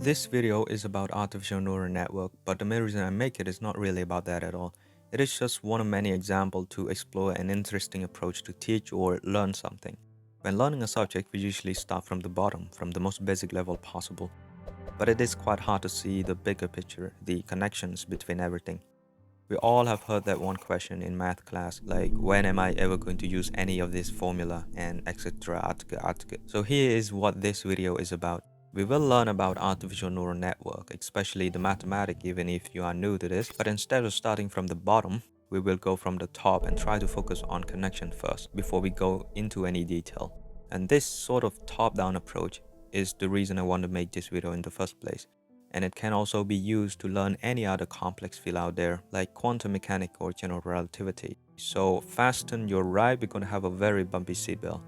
This video is about artificial neural network, but the main reason I make it is not really about that at all. It is just one of many examples to explore an interesting approach to teach or learn something. When learning a subject, we usually start from the bottom, from the most basic level possible. But it is quite hard to see the bigger picture, the connections between everything. We all have heard that one question in math class, like when am I ever going to use any of this formula and etc. So here is what this video is about. We will learn about artificial neural network, especially the mathematics even if you are new to this, but instead of starting from the bottom, we will go from the top and try to focus on connection first before we go into any detail. And this sort of top-down approach is the reason I want to make this video in the first place. And it can also be used to learn any other complex field out there, like quantum mechanics or general relativity. So fasten your ride, we're gonna have a very bumpy seatbelt.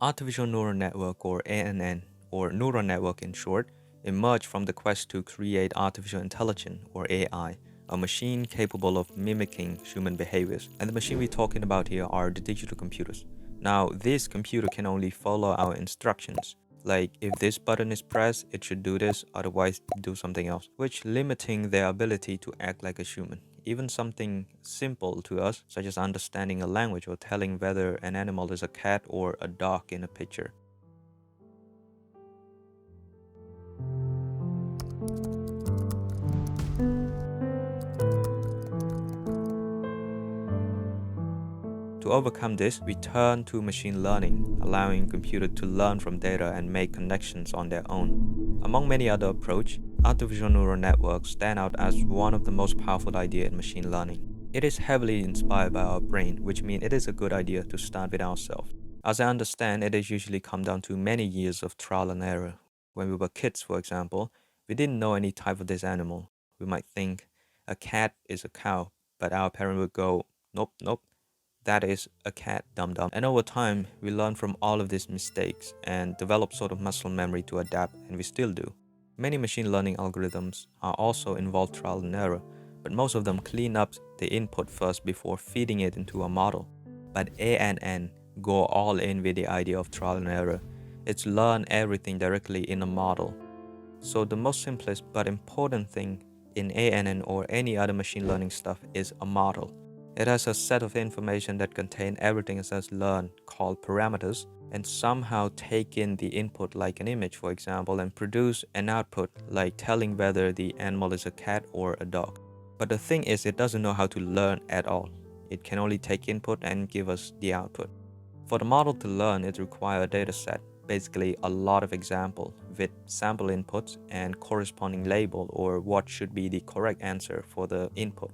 Artificial neural network, or ANN, or neural network in short, emerged from the quest to create artificial intelligence, or AI, a machine capable of mimicking human behaviors. And the machine we're talking about here are the digital computers. Now, this computer can only follow our instructions. Like, if this button is pressed, it should do this, otherwise do something else, which limiting their ability to act like a human. Even something simple to us, such as understanding a language or telling whether an animal is a cat or a dog in a picture. To overcome this, we turn to machine learning, allowing computer to learn from data and make connections on their own. Among many other approaches, artificial neural networks stand out as one of the most powerful ideas in machine learning. It is heavily inspired by our brain, which means it is a good idea to start with ourselves. As I understand, it has usually come down to many years of trial and error. When we were kids, for example, we didn't know any type of this animal. We might think a cat is a cow, but our parent would go, nope, nope, that is a cat, dum dum. And over time, we learn from all of these mistakes and develop sort of muscle memory to adapt, and we still do. Many machine learning algorithms are also involved trial and error, but most of them clean up the input first before feeding it into a model. But ANN go all in with the idea of trial and error. It's learn everything directly in a model. So the most simplest but important thing in ANN or any other machine learning stuff is a model. It has a set of information that contain everything it says learn, called parameters, and somehow take in the input like an image, for example, and produce an output like telling whether the animal is a cat or a dog. But the thing is, it doesn't know how to learn at all. It can only take input and give us the output. For the model to learn, it requires a data set, basically a lot of examples with sample inputs and corresponding label or what should be the correct answer for the input.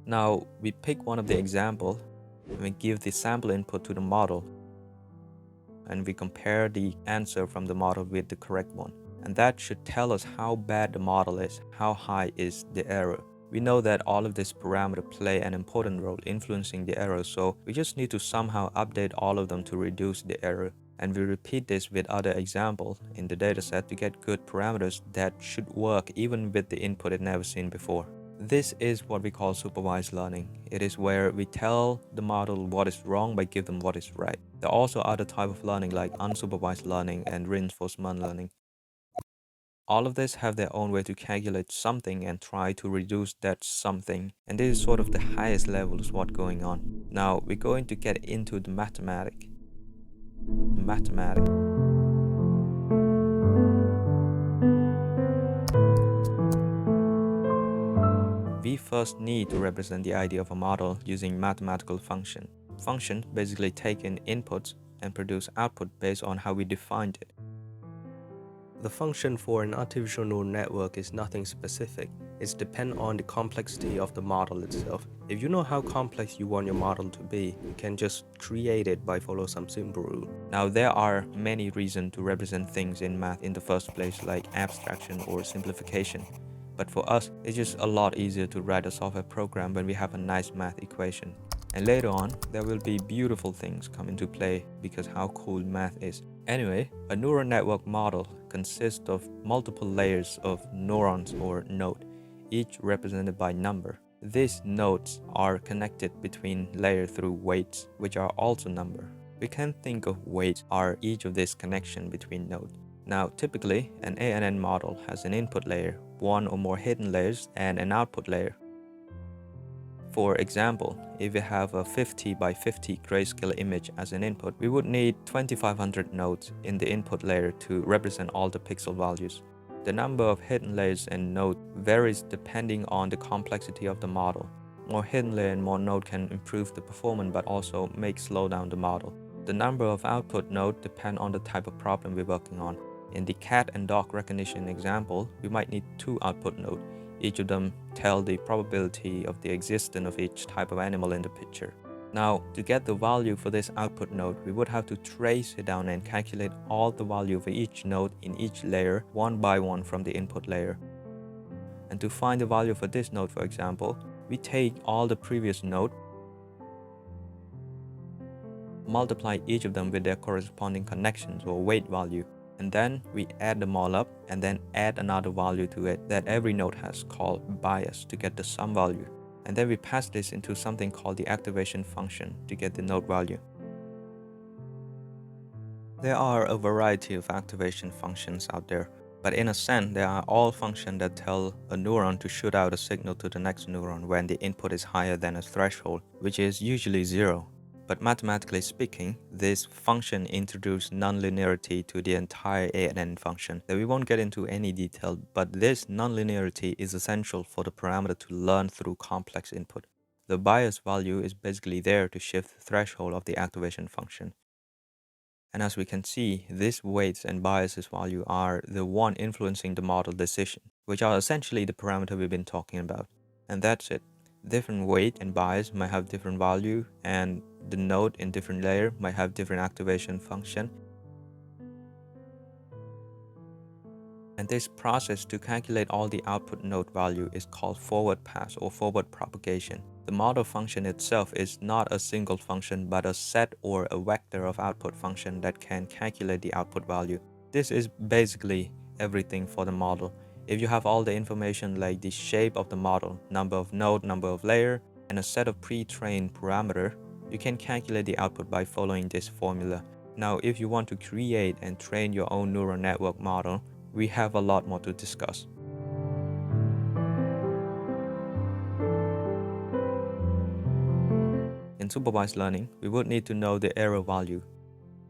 Now, we pick one of the example and we give the sample input to the model and we compare the answer from the model with the correct one. And that should tell us how bad the model is, how high is the error. We know that all of these parameters play an important role influencing the error, so we just need to somehow update all of them to reduce the error. And we repeat this with other examples in the dataset to get good parameters that should work even with the input it never seen before. This is what we call supervised learning. It is where we tell the model what is wrong by giving them what is right. There are also other types of learning like unsupervised learning and reinforcement learning. All of this have their own way to calculate something and try to reduce that something. And this is sort of the highest level of what's going on. Now we're going to get into the mathematics. We first need to represent the idea of a model using mathematical function. Functions basically take in inputs and produce output based on how we defined it. The function for an artificial neural network is nothing specific. It depends on the complexity of the model itself. If you know how complex you want your model to be, you can just create it by following some simple rule. Now there are many reasons to represent things in math in the first place, like abstraction or simplification. But for us, it's just a lot easier to write a software program when we have a nice math equation. And later on, there will be beautiful things come into play because how cool math is. Anyway, a neural network model consists of multiple layers of neurons or node, each represented by number. These nodes are connected between layers through weights, which are also number. We can think of weights are each of these connections between nodes. Now, typically, an ANN model has an input layer, one or more hidden layers, and an output layer. For example, if we have a 50 by 50 grayscale image as an input, we would need 2500 nodes in the input layer to represent all the pixel values. The number of hidden layers and nodes varies depending on the complexity of the model. More hidden layer and more node can improve the performance but also slow down the model. The number of output nodes depend on the type of problem we're working on. In the cat and dog recognition example, we might need 2 output nodes. Each of them tell the probability of the existence of each type of animal in the picture. Now, to get the value for this output node, we would have to trace it down and calculate all the value for each node in each layer one by one from the input layer. And to find the value for this node, for example, we take all the previous nodes, multiply each of them with their corresponding connections or weight value, and then we add them all up and then add another value to it that every node has called bias to get the sum value. And then we pass this into something called the activation function to get the node value. There are a variety of activation functions out there, but in a sense, they are all functions that tell a neuron to shoot out a signal to the next neuron when the input is higher than a threshold, which is usually 0. But mathematically speaking, this function introduces nonlinearity to the entire ANN function that we won't get into any detail, but this nonlinearity is essential for the parameter to learn through complex input. The bias value is basically there to shift the threshold of the activation function. And as we can see, these weights and biases value are the one influencing the model decision, which are essentially the parameter we've been talking about. And that's it. Different weight and bias might have different value, and the node in different layer might have different activation function. And this process to calculate all the output node value is called forward pass or forward propagation. The model function itself is not a single function but a set or a vector of output function that can calculate the output value. This is basically everything for the model. If you have all the information like the shape of the model, number of node, number of layer, and a set of pre-trained parameter, you can calculate the output by following this formula. Now, if you want to create and train your own neural network model, we have a lot more to discuss. In supervised learning, we would need to know the error value,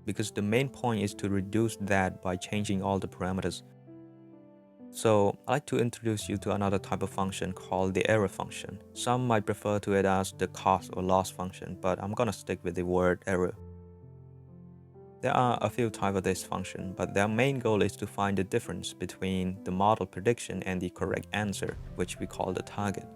because the main point is to reduce that by changing all the parameters. So I'd like to introduce you to another type of function called the error function. Some might refer to it as the cost or loss function, but I'm gonna stick with the word error. There are a few types of this function, but their main goal is to find the difference between the model prediction and the correct answer, which we call the target.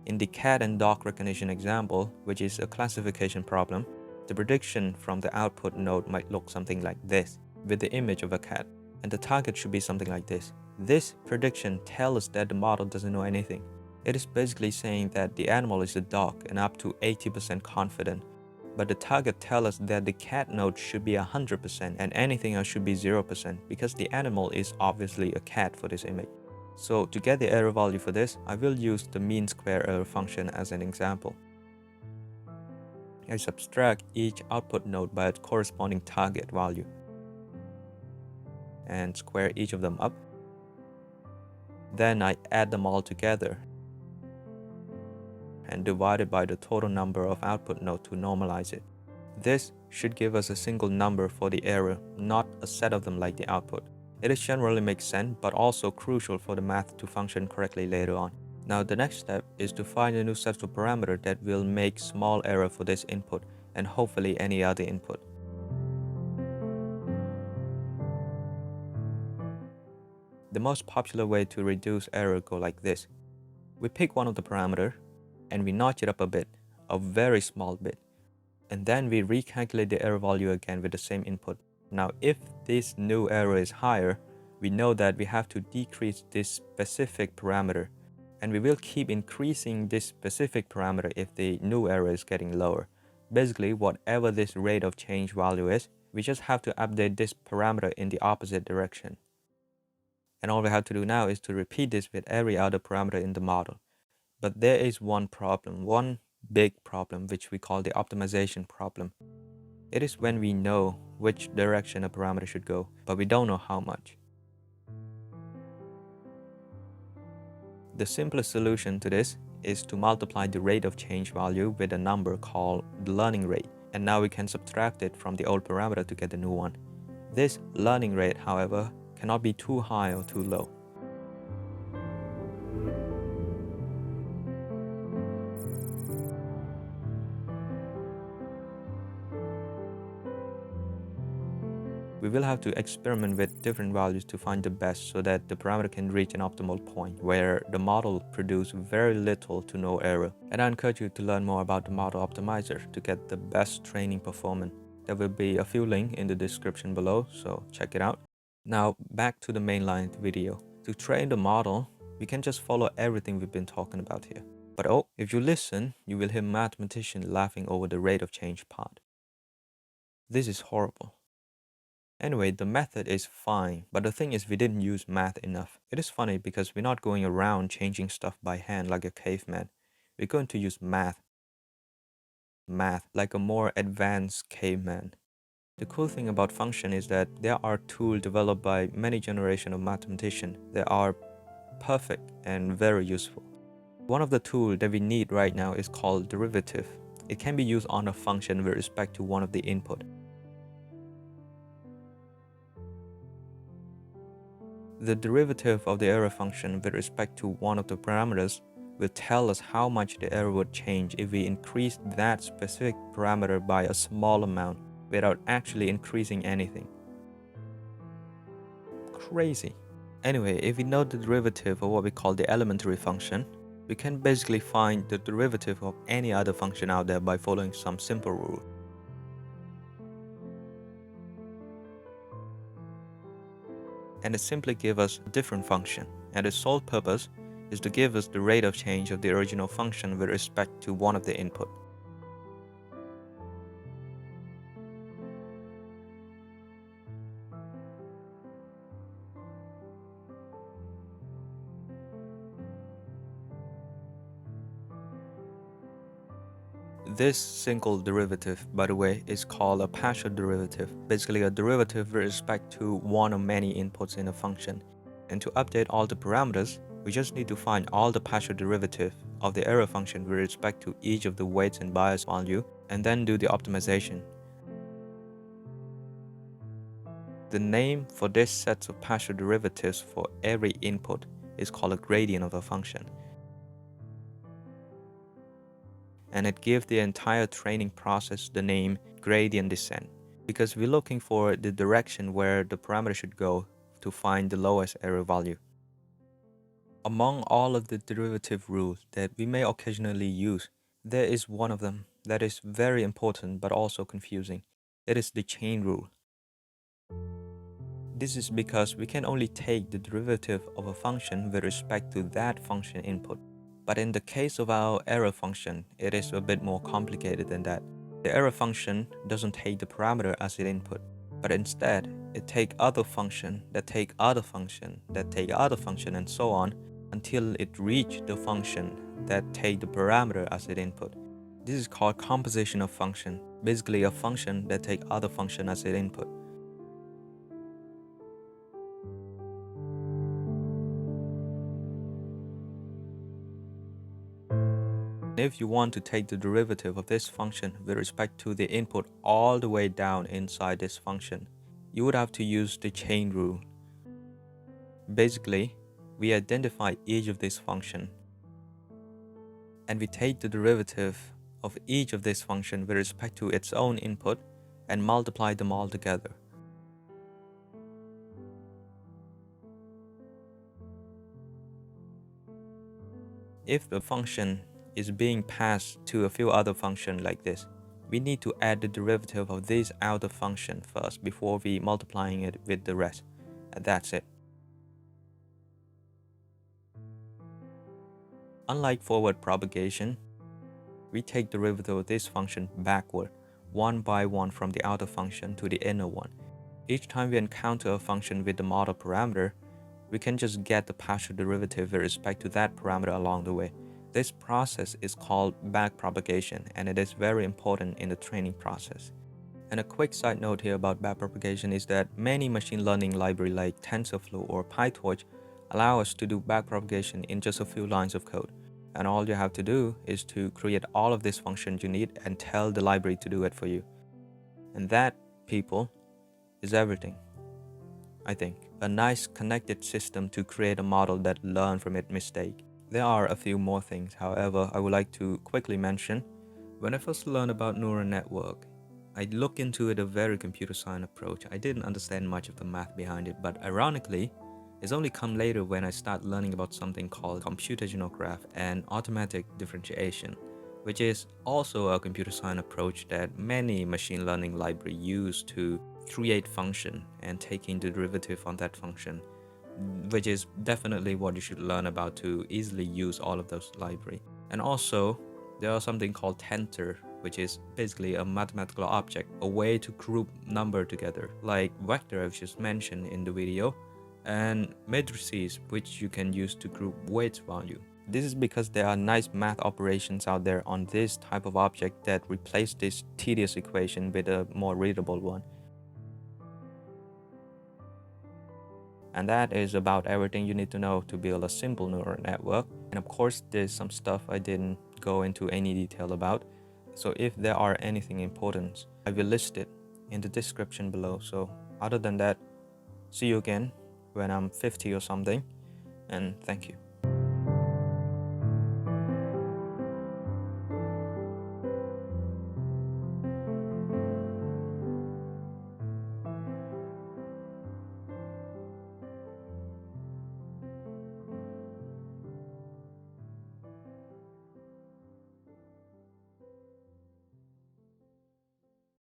In the cat and dog recognition example, which is a classification problem, the prediction from the output node might look something like this, with the image of a cat, and the target should be something like this. This prediction tells us that the model doesn't know anything. It is basically saying that the animal is a dog and up to 80% confident, but the target tells us that the cat node should be 100% and anything else should be 0% because the animal is obviously a cat for this image. So to get the error value for this, I will use the mean square error function as an example. I subtract each output node by its corresponding target value and square each of them up. Then I add them all together and divide it by the total number of output nodes to normalize it. This should give us a single number for the error, not a set of them like the output. It generally makes sense, but also crucial for the math to function correctly later on. Now the next step is to find a new set of parameters that will make small error for this input and hopefully any other input. The most popular way to reduce error go like this. We pick one of the parameters and we notch it up a bit, a very small bit, and then we recalculate the error value again with the same input. Now if this new error is higher, we know that we have to decrease this specific parameter, and we will keep increasing this specific parameter if the new error is getting lower. Basically, whatever this rate of change value is, we just have to update this parameter in the opposite direction. And all we have to do now is to repeat this with every other parameter in the model. But there is one problem, one big problem, which we call the optimization problem. It is when we know which direction a parameter should go, but we don't know how much. The simplest solution to this is to multiply the rate of change value with a number called the learning rate, and now we can subtract it from the old parameter to get the new one. This learning rate, however, cannot be too high or too low. We will have to experiment with different values to find the best so that the parameter can reach an optimal point where the model produces very little to no error. And I encourage you to learn more about the model optimizer to get the best training performance. There will be a few links in the description below, so check it out. Now back to the main line of the video. To train the model, we can just follow everything we've been talking about here. But oh, if you listen, you will hear mathematicians laughing over the rate of change part. This is horrible. Anyway, the method is fine, but the thing is we didn't use math enough. It is funny because we're not going around changing stuff by hand like a caveman. We're going to use math like a more advanced caveman. The cool thing about function is that there are tools developed by many generations of mathematicians that are perfect and very useful. One of the tools that we need right now is called derivative. It can be used on a function with respect to one of the input. The derivative of the error function with respect to one of the parameters will tell us how much the error would change if we increase that specific parameter by a small amount without actually increasing anything. Crazy. Anyway, if we know the derivative of what we call the elementary function, we can basically find the derivative of any other function out there by following some simple rule. And it simply gives us a different function, and its sole purpose is to give us the rate of change of the original function with respect to one of the input. This single derivative, by the way, is called a partial derivative, basically a derivative with respect to one or many inputs in a function. And to update all the parameters, we just need to find all the partial derivative of the error function with respect to each of the weights and bias value, and then do the optimization. The name for this set of partial derivatives for every input is called a gradient of a function. And it gives the entire training process the name gradient descent, because we're looking for the direction where the parameter should go to find the lowest error value. Among all of the derivative rules that we may occasionally use, there is one of them that is very important but also confusing. It is the chain rule. This is because we can only take the derivative of a function with respect to that function input. But in the case of our error function, it is a bit more complicated than that. The error function doesn't take the parameter as its input, but instead, it takes other function that take other function that take other function and so on until it reaches the function that take the parameter as its input. This is called composition of function, basically a function that take other function as its input. If you want to take the derivative of this function with respect to the input all the way down inside this function, you would have to use the chain rule. Basically, we identify each of these functions, and we take the derivative of each of these functions with respect to its own input and multiply them all together. If the function is being passed to a few other functions like this, we need to add the derivative of this outer function first before we multiplying it with the rest, and that's it. Unlike forward propagation, we take the derivative of this function backward, one by one from the outer function to the inner one. Each time we encounter a function with the model parameter, We can just get the partial derivative with respect to that parameter along the way. This process is called backpropagation, and it is very important in the training process. And a quick side note here about backpropagation is that many machine learning libraries like TensorFlow or PyTorch allow us to do backpropagation in just a few lines of code. And all you have to do is to create all of these functions you need and tell the library to do it for you. And that, people, is everything. I think a nice connected system to create a model that learns from its mistake. There are a few more things, however, I would like to quickly mention. When I first learned about neural network, I looked into it a very computer science approach. I didn't understand much of the math behind it, but ironically, it's only come later when I start learning about something called computational graph and automatic differentiation, which is also a computer science approach that many machine learning libraries use to create function and taking the derivative on that function, which is definitely what you should learn about to easily use all of those libraries. And also, there are something called tensor, which is basically a mathematical object, a way to group number together, like vector I've just mentioned in the video, and matrices, which you can use to group weight value. This is because there are nice math operations out there on this type of object that replace this tedious equation with a more readable one. And that is about everything you need to know to build a simple neural network. And of course, there's some stuff I didn't go into any detail about. So if there are anything important, I will list it in the description below. So other than that, see you again when I'm 50 or something. And thank you.